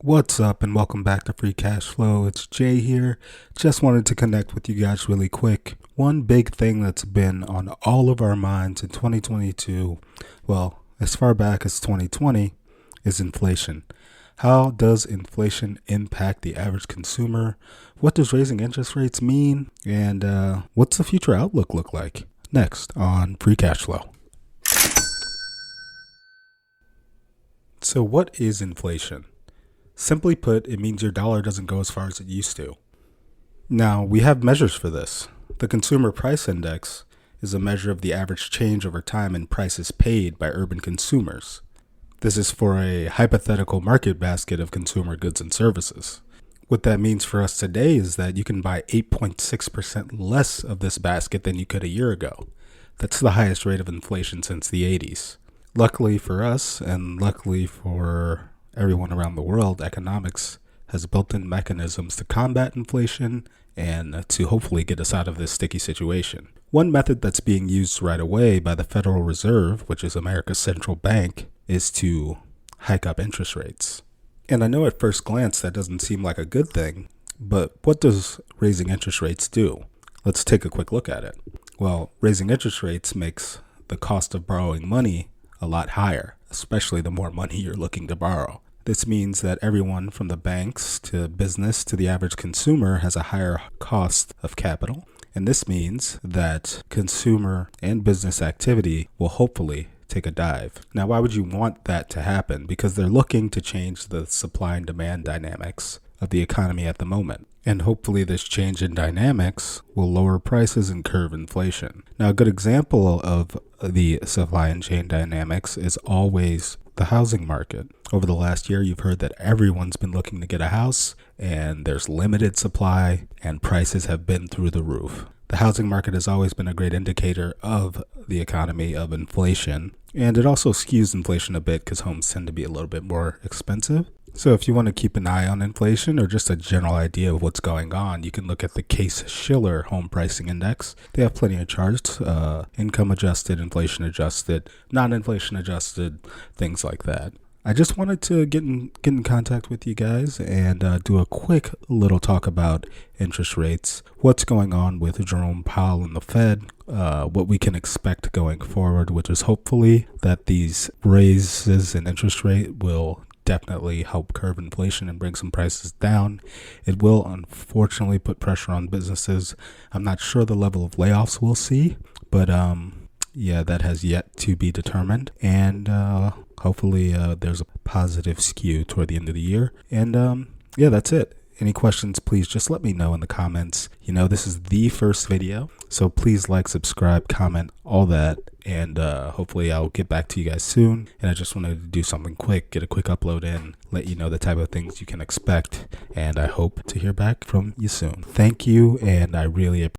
What's up, and welcome back to Free Cash Flow. It's Jay here. Just wanted to connect with you guys really quick. One big thing that's been on all of our minds in 2022, well, as far back as 2020, is inflation. How does inflation impact the average consumer? What does raising interest rates mean? And what's the future outlook look like? Next on Free Cash Flow. So what is inflation? Simply put, it means your dollar doesn't go as far as it used to. Now, we have measures for this. The Consumer Price Index is a measure of the average change over time in prices paid by urban consumers. This is for a hypothetical market basket of consumer goods and services. What that means for us today is that you can buy 8.6% less of this basket than you could a year ago. That's the highest rate of inflation since the 80s. Luckily for us, and luckily for everyone around the world, economics has built-in mechanisms to combat inflation and to hopefully get us out of this sticky situation. One method that's being used right away by the Federal Reserve, which is America's central bank, is to hike up interest rates. And I know at first glance that doesn't seem like a good thing, but what does raising interest rates do? Let's take a quick look at it. Well, raising interest rates makes the cost of borrowing money a lot higher, especially the more money you're looking to borrow. This means that everyone from the banks to business to the average consumer has a higher cost of capital. And this means that consumer and business activity will hopefully take a dive. Now, why would you want that to happen? Because they're looking to change the supply and demand dynamics of the economy at the moment. And hopefully this change in dynamics will lower prices and curb inflation. Now, a good example of the supply and chain dynamics is always the housing market. Over the last year, you've heard that everyone's been looking to get a house, and there's limited supply, and prices have been through the roof. The housing market has always been a great indicator of the economy, of inflation, and it also skews inflation a bit because homes tend to be a little bit more expensive. So if you want to keep an eye on inflation or just a general idea of what's going on, you can look at the Case-Shiller Home Pricing Index. They have plenty of charts, income adjusted, inflation adjusted, non-inflation adjusted, things like that. I just wanted to get in contact with you guys and do a quick little talk about interest rates, what's going on with Jerome Powell and the Fed, what we can expect going forward, which is hopefully that these raises in interest rate will definitely help curb inflation and bring some prices down. It will unfortunately put pressure on businesses. I'm not sure the level of layoffs we'll see, but that has yet to be determined. And hopefully there's a positive skew toward the end of the year. And that's it. Any questions, please just let me know in the comments. This is the first video, so please like, subscribe, comment, all that. And hopefully I'll get back to you guys soon. And I just wanted to do something quick, get a quick upload in, let you know the type of things you can expect. And I hope to hear back from you soon. Thank you, and I really appreciate it.